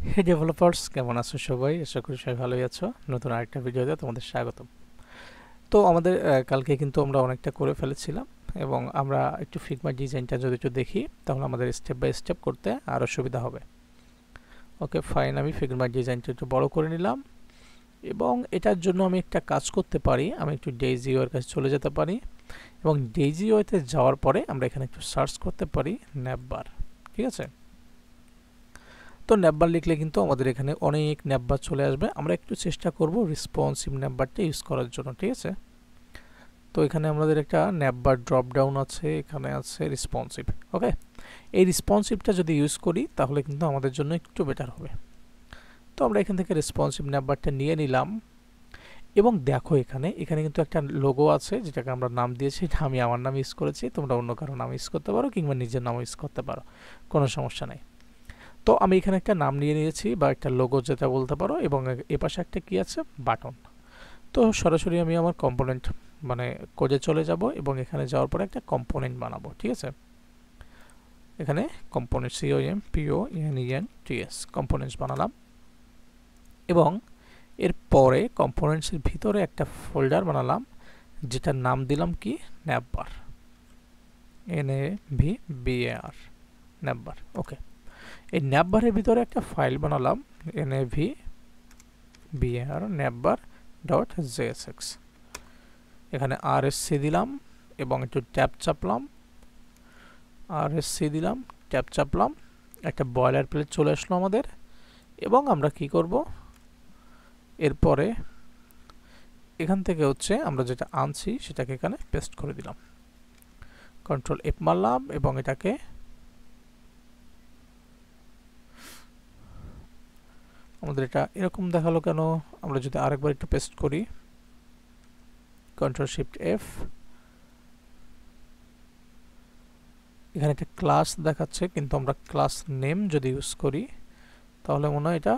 হে developers, কেমন আছো সবাই? আশা করি সবাই ভালোই আছো। নতুন আরেকটা ভিডিওতে তোমাদের স্বাগতম। তো আমাদের কালকে কিন্তু আমরা অনেকটা করে ফেলেছিলাম, এবং আমরা একটু ফিগমা ডিজাইনটা যদি একটু দেখি তাহলে আমাদের স্টেপ বাই স্টেপ করতে আরও সুবিধা হবে। ওকে ফাইন, আমি ফিগমা ডিজাইনটা একটু বড় করে নিলাম, এবং এটার জন্য আমি একটা কাজ করতে পারি। আমি একটু ডেইজিওর কাছে চলে যেতে পারি, এবং ডেইজিওতে যাওয়ার পরে আমরা এখানে একটু সার্চ করতে পারি ন্যাপবার। ঠিক আছে, তো ন্যাপবার লিখলে কিন্তু আমাদের এখানে অনেক ন্যাপবার চলে আসবে। আমরা একটু চেষ্টা করব রেসপন্সিভ ন্যাপবারটা ইউজ করার জন্য। ঠিক আছে, তো এখানে আমাদের একটা ন্যাপবার ড্রপ ডাউন আছে, এখানে আছে রেসপন্সিভ। ওকে, এই রেসপন্সিভটা যদি ইউজ করি তাহলে কিন্তু আমাদের জন্য একটু বেটার হবে। তো আমরা এখান থেকে রেসপন্সিভ ন্যাপবারটা নিয়ে নিলাম, এবং দেখো এখানে এখানে কিন্তু একটা লোগো আছে যেটাকে আমরা নাম দিয়েছি। এটা আমি আমার নাম ইউজ করেছি, তোমরা অন্য কারো নাম ইউজ করতে পারো কিংবা নিজের নাম ইউজ করতে পারো, কোনো সমস্যা নেই। তো আমি এখানে একটা নাম নিয়ে নিয়েছি, বা একটা লোগো যেটা বলতে পারো, এবং এপাশে একটা কি আছে, বাটন। তো সরাসরি আমি আমার কম্পোনেন্ট মানে কোডে চলে যাব, এবং এখানে যাওয়ার পরে একটা কম্পোনেন্ট বানাবো। ঠিক আছে, এখানে কম্পোনেন্ট COMPONENTS কম্পোনেন্টস বানালাম, এবং এরপরে কম্পোনেন্টসের ভিতরে একটা ফোল্ডার বানালাম যেটার নাম দিলাম কি, ন্যাপবার, NAVBAR, ন্যাপবার। ওকে, এই ন্যাপবারের ভিতরে একটা ফাইল বানালাম, NAVBAR ন্যাপবার .jsx। এখানে RSC দিলাম এবং একটু ট্যাব চাপলাম, RSC দিলাম, ট্যাব চাপলাম, একটা বয়লার প্লেট চলে আসলো আমাদের। এবং আমরা কি করব, এরপরে এখান থেকে হচ্ছে আমরা যেটা আনছি সেটাকে এখানে পেস্ট করে দিলাম, কন্ট্রোল F মারলাম, এবং এটাকে আমাদের এটা এরকম দেখালো কেন? আমরা যদি আরেকবার একটু পেস্ট করি, কন্ট্রোল শিফট F, এখানে একটা ক্লাস দেখাচ্ছে, কিন্তু আমরা ক্লাস নেম যদি ইউজ করি তাহলে মনে হয় এটা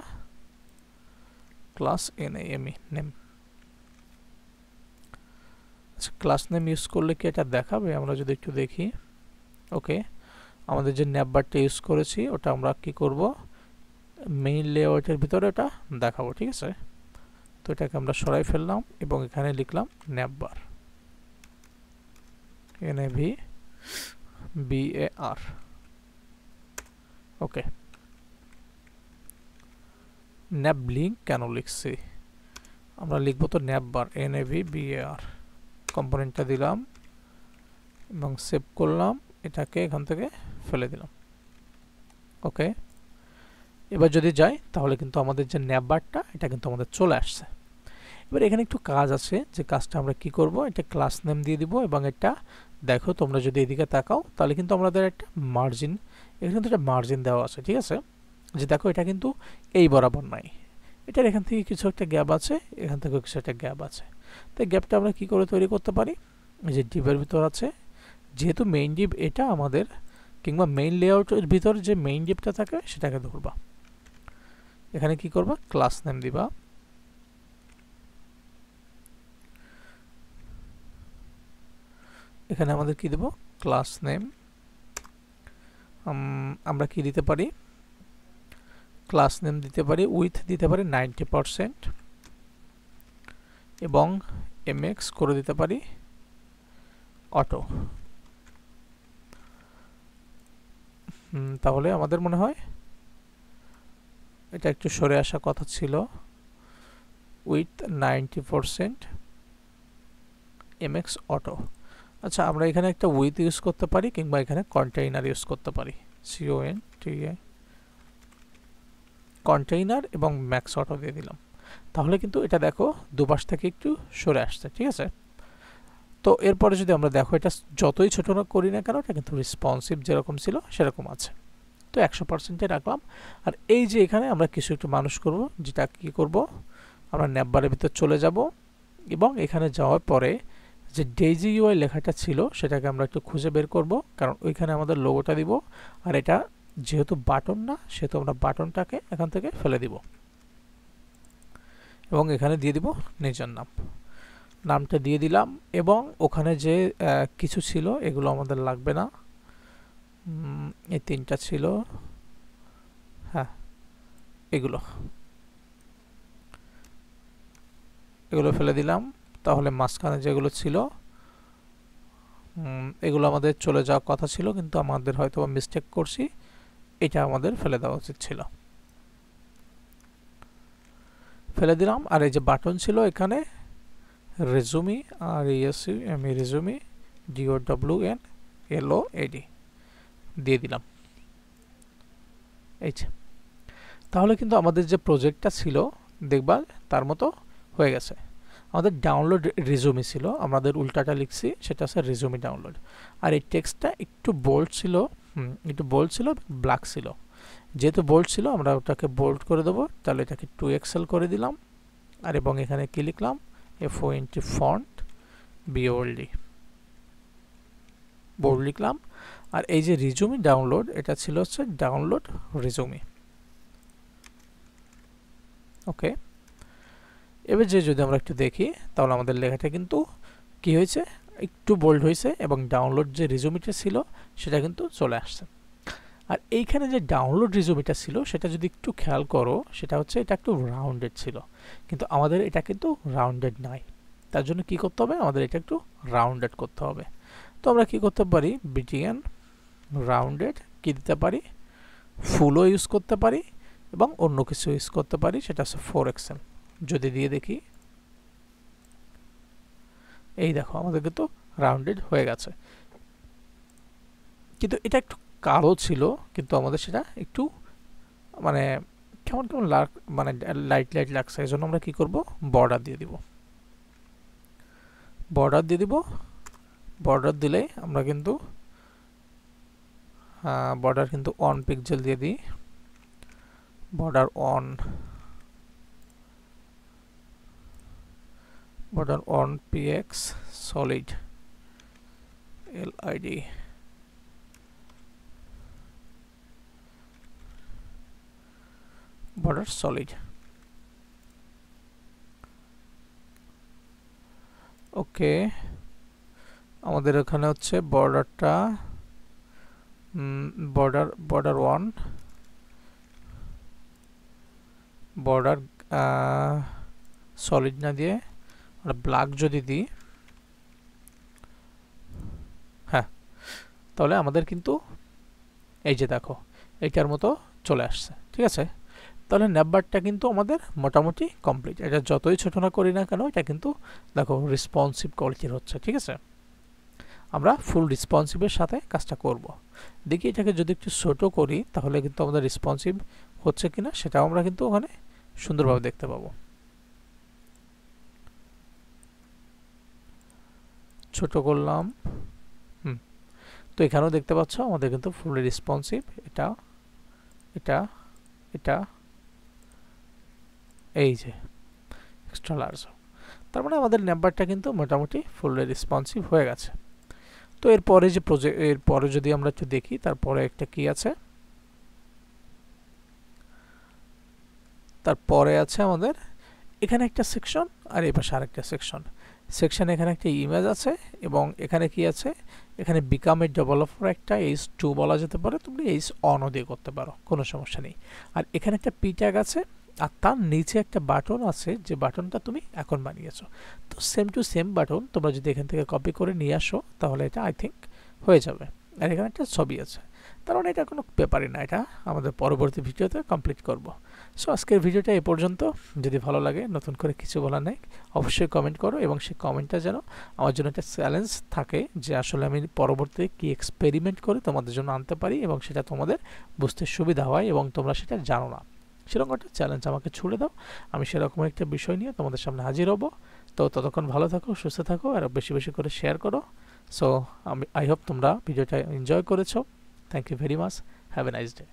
ক্লাস NAME নেম। আচ্ছা, ক্লাস নেম ইউজ করলে কি এটা দেখাবে? আমরা যদি একটু দেখি। ওকে, আমাদের যে ন্যাপবারটা ইউজ করেছি ওটা আমরা কি করব, মেইন লেআউটের ভিতরে ওটা দেখাবো। ঠিক আছে, তো এটাকে আমরা সরাই ফেললাম, এবং এখানে লিখলাম ন্যাপবার, NAVBAR। ওকে, ন্যাপ লিঙ্ক কেন লিখছি, আমরা লিখবো তো ন্যাপবার, NAVBAR। কম্পোনেন্টটা দিলাম এবং সেভ করলাম, এটাকে এখান থেকে ফেলে দিলাম। ওকে, এবার যদি যাই তাহলে কিন্তু আমাদের যে ন্যাপবারটা এটা কিন্তু আমাদের চলে আসছে। এবার এখানে একটু কাজ আছে, যে কাজটা আমরা কি করব, এটা ক্লাস নেম দিয়ে দিব, এবং এটা দেখো তোমরা যদি এদিকে তাকাও তাহলে কিন্তু আমাদের একটা মার্জিন, এখানে কিন্তু একটা মার্জিন দেওয়া আছে। ঠিক আছে, যে দেখো এটা কিন্তু এই বরাবর নাই, এটার এখান থেকে কিছু একটা গ্যাপ আছে, এখান থেকেও কিছু একটা গ্যাপ আছে। তো গ্যাপটা আমরা কি করে তৈরি করতে পারি, যে ডিপের ভিতর আছে, যেহেতু মেইন ডিপ এটা আমাদের, কিংবা মেইন লেআউটের ভিতর যে মেইন ডিপটা থাকে সেটাকে ধরবা। এখানে কি করবা, ক্লাস নেম দিবা, এখানে আমাদের কি দেব, ক্লাস নেম। আমরা কি দিতে পারি, ক্লাস নেম দিতে পারি, উইথ দিতে পারি 90%, এবং MX করে দিতে পারি অটো। তাহলে আমাদের মনে হয় এটা একটু সরে আসা কথা ছিল, উইথ 90% MX অটো। আচ্ছা, আমরা এখানে একটা উইথ ইউজ করতে পারি, কিংবা এখানে কন্টেইনার ইউজ করতে পারি, CONTA কন্টেইনার, এবং ম্যাক্স অটো দিয়ে দিলাম। তাহলে কিন্তু এটা দেখো দুপাশ থেকে একটু সরে আসছে। ঠিক আছে, তো এরপরে যদি আমরা দেখো এটা যতই ছোট না করি না কেন, এটা কিন্তু রেসপন্সিভ যেরকম ছিল সেরকম আছে। তো 100%-এ রাখলাম। আর এই যে এখানে আমরা কিছু একটু মানুষ করব, যেটা কি করব, আমরা ন্যাপবারের ভিতর চলে যাব, এবং এখানে যাওয়ার পরে যে ডেইজি ইউআই লেখাটা ছিল সেটাকে আমরা একটু খুঁজে বের করব, কারণ ওইখানে আমাদের লোগোটা দিব। আর এটা যেহেতু বাটন না, সেহেতু আমরা বাটনটাকে এখান থেকে ফেলে দিব, এবং এখানে দিয়ে দিব নিজের নাম, নামটা দিয়ে দিলাম। এবং ওখানে যে কিছু ছিল এগুলো আমাদের লাগবে না, এই তিনটা ছিল, হ্যাঁ এগুলো ফেলে দিলাম। তাহলে মাঝখানে যেগুলো ছিল এগুলো আমাদের চলে যাওয়ার কথা ছিল, কিন্তু আমাদের হয়তো মিস্টেক করছি, এটা আমাদের ফেলে দেওয়া উচিত ছিল। ফেলে দিলাম। আর এই যে বাটন ছিল এখানে রেজুমি আর রেজুমি DOWNLOAD দিয়ে দিলাম। এই যে তাহলে কিন্তু আমাদের যে প্রজেক্টটা ছিল দেখবা তার মতো হয়ে গেছে। আমাদের ডাউনলোড রেজুমি ছিল, আমাদের উল্টাটা লিখছি, সেটা আছে রেজুমি ডাউনলোড। আর এই টেক্সটটা একটু বোল্ড ছিল, ব্ল্যাক ছিল। যেহেতু বোল্ড ছিল আমরা ওটাকে বোল্ড করে দেবো, তাহলে এটাকে 2XL করে দিলাম। আর এবং এখানে কি লিখলাম, FONT ফন্ট BOLD বোল্ড লিখলাম। আর এই যে রেজুমি ডাউনলোড, এটা ছিল হচ্ছে ডাউনলোড রেজুমি। ওকে, এবার যদি আমরা একটু দেখি তাহলে আমাদের লেখাটা কিন্তু কি হয়েছে, একটু বোল্ড হয়েছে এবং ডাউনলোড যে রেজুমিটা ছিল সেটা কিন্তু চলে আসছে। আর এইখানে যে ডাউনলোড রেজুমিটা ছিল সেটা যদি একটু খেয়াল করো, সেটা হচ্ছে এটা একটু রাউন্ডেড ছিল, কিন্তু আমাদের এটা কিন্তু রাউন্ডেড নাই। তার জন্য কি করতে হবে, আমাদের এটা একটু রাউন্ডেড করতে হবে। তো আমরা কি করতে পারি, BTN রাউন্ডেড কি দিতে পারি, ফুলও ইউজ করতে পারি এবং অন্য কিছু ইউজ করতে পারি, সেটা হচ্ছে 4XL। যদি দিয়ে দেখি, এই দেখো আমাদের কিন্তু রাউন্ডেড হয়ে গেছে। কিন্তু এটা একটু কালো ছিল, কিন্তু আমাদের সেটা একটু মানে কেমন মানে লাইট লাগছে। এই জন্য আমরা কি করব, বর্ডার দিয়ে দিব। বর্ডার দিলে আমরা কিন্তু বর্ডার কিন্তু 1 পিক্সেল দিয়ে দিই। Border 1 px solid LID border solid। ওকে, আমাদের এখানে হচ্ছে বর্ডারটা বর্ডার 1 বর্ডার সলিড না দিয়ে আমরা ব্ল্যাক যদি দিই, হ্যাঁ, তাহলে আমাদের কিন্তু এই যে দেখো এইটার মতো চলে আসছে। ঠিক আছে, তাহলে ন্যাপবারটা কিন্তু আমাদের মোটামুটি কমপ্লিট। এটা যতই ছোট না করি না কেন, এটা কিন্তু দেখো রেসপন্সিভ কোয়ালিটির হচ্ছে। ঠিক আছে, আমরা ফুল রেসপন্সিভের সাথে কাজটা করব। দেখি এটাকে যদি একটু ছোট করি তাহলে কিন্তু আমাদের রেসপন্সিভ হচ্ছে কিনা সেটাও আমরা কিন্তু ওখানে সুন্দরভাবে দেখতে পাবো। ছোট করলাম, তো এখানেও দেখতে পাচ্ছ আমাদের কিন্তু ফুল রেসপন্সিভ। এটা এই যে এক্সট্রা লার্জ, তার মানে আমাদের নাম্বারটা কিন্তু মোটামুটি ফুল রেসপন্সিভ হয়ে গেছে। তো এরপরে যে এরপরে যদি আমরা একটু দেখি, তারপরে একটা কি আছে, তারপরে আছে আমাদের এখানে একটা সেকশন আর এই পাশে আরেকটা সেকশন এখানে একটা ইমেজ আছে এবং এখানে কি আছে, এখানে বিকাম এ ডেভেলপার একটা H2 বলা যেতে পারে, তুমি H অনও দিয়ে করতে পারো, কোনো সমস্যা নেই। আর এখানে একটা P ট্যাগ আছে আর তার নিচে একটা বাটন আছে, যে বাটনটা তুমি এখন বানিয়েছো। তো সেম টু সেম বাটন তোমরা যদি এখান থেকে কপি করে নিয়ে আসো তাহলে এটা আই থিঙ্ক হয়ে যাবে। আর এখানে একটা ছবি আছে, তার মানে এটা কোনো ব্যাপারই না, এটা আমাদের পরবর্তী ভিডিওতে কমপ্লিট করব। সো আজকের ভিডিওটা এ পর্যন্ত। যদি ভালো লাগে, নতুন করে কিছু বলার নেই, অবশ্যই কমেন্ট করো এবং সেই কমেন্টটা যেন আমার জন্য একটা চ্যালেঞ্জ থাকে, যে আসলে আমি পরবর্তীতে কি এক্সপেরিমেন্ট করে তোমাদের জন্য আনতে পারি এবং সেটা তোমাদের বুঝতে সুবিধা হয় এবং তোমরা সেটা জানো না, সেরকম একটা চ্যালেঞ্জ আমাকে ছুড়ে দাও। আমি সেরকম একটা বিষয় নিয়ে তোমাদের সামনে হাজির হব। তো ততক্ষণ ভালো থাকো, সুস্থ থাকো আর বেশি বেশি করে শেয়ার করো। সো আই হোপ তোমরা ভিডিওটা এনজয় করেছো। Thank you very much. Have a nice day.